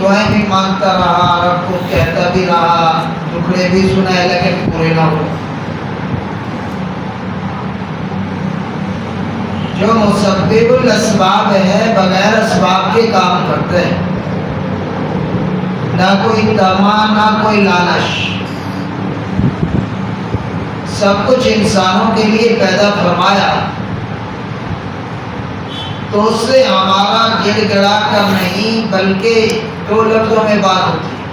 دعائیں بھی مانگتا رہا، رب کو کہتا بھی رہا، ٹکڑے بھی سنائے لیکن پورے نہ ہو۔ جو مسبب الاسباب ہے بغیر اسباب کے کام کرتے ہیں، نہ کوئی طمع نہ کوئی لالچ، سب کچھ انسانوں کے لیے پیدا فرمایا تو اس سے ہمارا گڑ گڑا کر نہیں بلکہ دو لفظوں میں بات ہوتی ہے۔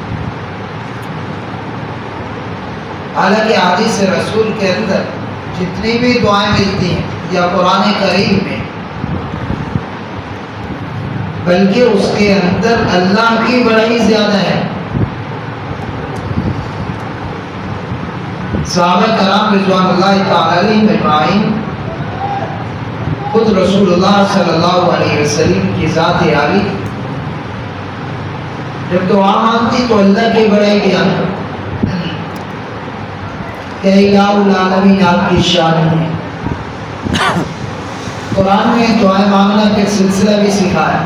حالانکہ حدیث رسول کے اندر جتنی بھی دعائیں ملتی ہیں یا قرآن کریم میں، بلکہ اس کے اندر اللہ کی بڑائی زیادہ ہے۔ صحابہ کرام رضوان اللہ تعالی علیہم اجمعین، خود رسول اللہ صلی اللہ علیہ وسلم کی ذات عالی جب دعا مانگتی تو اللہ کی بڑائی بیان کرتی کہ الہ العالمین آپ کی شان ہے۔ قرآن میں دعائیں مانگنا کا سلسلہ بھی سکھایا،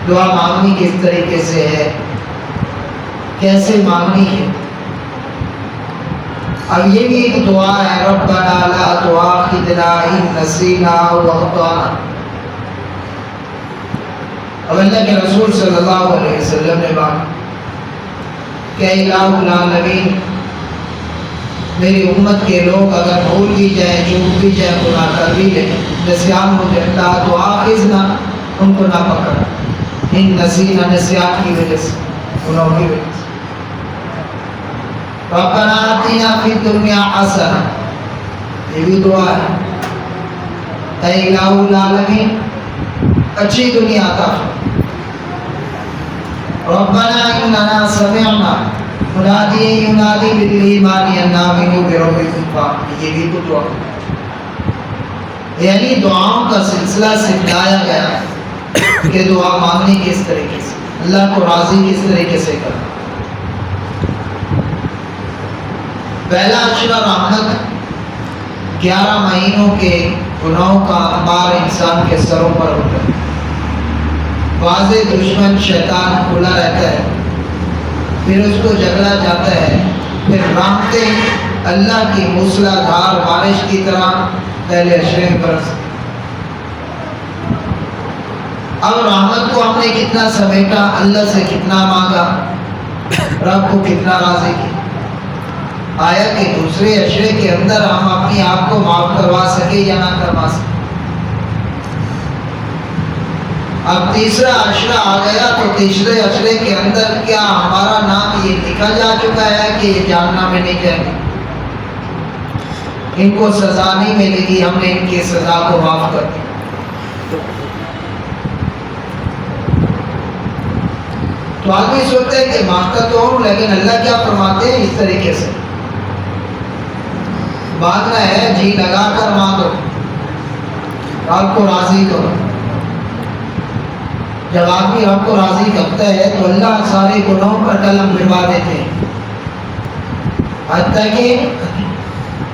دعا مانگنی کس طریقے سے ہے، کیسے مانگنی ہے۔ اب یہ بھی ایک دعا ہے، ربنا لا تؤاخذنا ان نسینا او اخطانا۔ اب اللہ کے رسول صلی اللہ علیہ وسلم نے مانگا کہ الہ العالمین میری امت کے لوگ اگر بھول بھی جائیں، چوک بھی جائیں، گناہ کر بھی لیں، نسیان ہو جائے، لا تؤاخذنا، ان کو نہ پکڑ، ان نسینا، نسیان کی وجہ سے، گناہوں کی وجہ سے۔ ربنا آتنا فی الدنیا حسنہ، یہ بھی دعا ہے، اے الہ العالمین اچھی دنیا عطا فرما۔ ربنا اننا سمعنا منادیا ینادی بالایمان ان آمنوا بربکم فآمنوا، یہ بھی تو دعا، یعنی دعاؤں کا سلسلہ سکھلایا گیا کہ دعا مانگنی کس طریقے سے، اللہ کو راضی کس طریقے سے کرنا۔ پہلا عشرہ رحمت، 11 مہینوں کے گناہوں کا انبار انسان کے سروں پر ہوتا ہے، واضح دشمن شیطان کھلا رہتا ہے، پھر اس کو جگڑا جاتا ہے، پھر رحمتیں اللہ کی موسلا دھار بارش کی طرح پہلے عشرے میں برستی۔ اب رحمت کو ہم نے کتنا سمیٹا، اللہ سے کتنا مانگا، رب کو کتنا راضی کیا، آیا کہ دوسرے عشرے کے اندر ہم اپنی آپ کو معاف کروا سکے یا نہ کروا سکے۔ اب تیسرا عشرہ آ گیا تو تیسرے عشرے کے اندر کیا ہمارا نام یہ لکھا جا چکا ہے کہ یہ جہنم میں نہیں جائیں گے، ان کو سزا نہیں ملے گی، ہم نے ان کی سزا کو معاف کر دیا۔ تو آدمی سوچتے ہیں کہ مانگتا تو ہوں لیکن اللہ کیا فرماتے ہیں اس طریقے سے، مانگنا ہے جی لگا کر مانگو، آپ کو راضی کرو۔ جب آدمی آپ کو راضی کرتا ہے تو اللہ سارے گناہوں پر قلم بھروا دیتے ہیں، حتیٰ کہ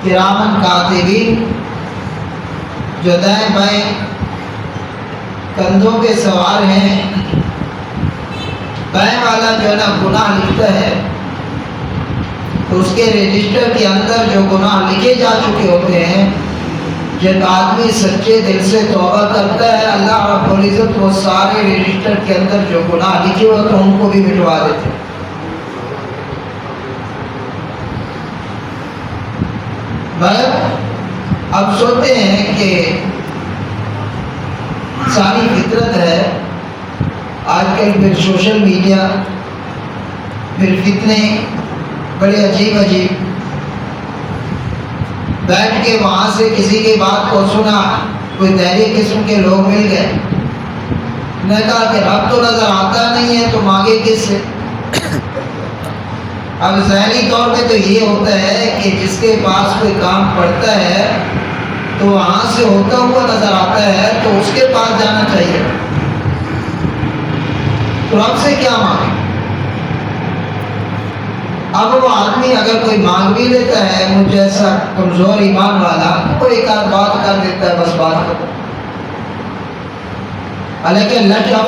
کرامن کاتبین جو دائیں بائیں کندھوں پہ سوار ہیں، بائیں والا جو ہے نا گناہ لکھتا ہے تو اس کے رجسٹر کے اندر جو گناہ لکھے جا چکے ہوتے ہیں، جب آدمی سچے دل سے توبہ کرتا ہے اللہ رب العزت وہ سارے رجسٹر کے اندر جو گناہ لکھے ہوتے ہیں ان کو بھی مٹوا دیتے ہیں۔ مگر اب سوچتے ہیں کہ ساری فطرت ہے، آج کل پھر سوشل میڈیا، پھر فتنے بڑے عجیب عجیب، بیٹھ کے وہاں سے کسی کی بات کو سنا، کوئی دہری قسم کے لوگ مل گئے، نے کہا کہ رب تو نظر آتا نہیں ہے تو مانگے کس سے۔ اب ذہنی طور پہ تو یہ ہوتا ہے کہ جس کے پاس کوئی کام پڑتا ہے تو وہاں سے ہوتا ہوا نظر آتا ہے تو اس کے پاس جانا چاہیے، تو رب سے کیا مانگے۔ اب وہ آدمی اگر کوئی مانگ بھی لیتا ہے، مجھ جیسا کمزور ایمان والا، تو ایک آدھ بات کر دیتا ہے، بس بات ختم۔ حالانکہ اللہ کیا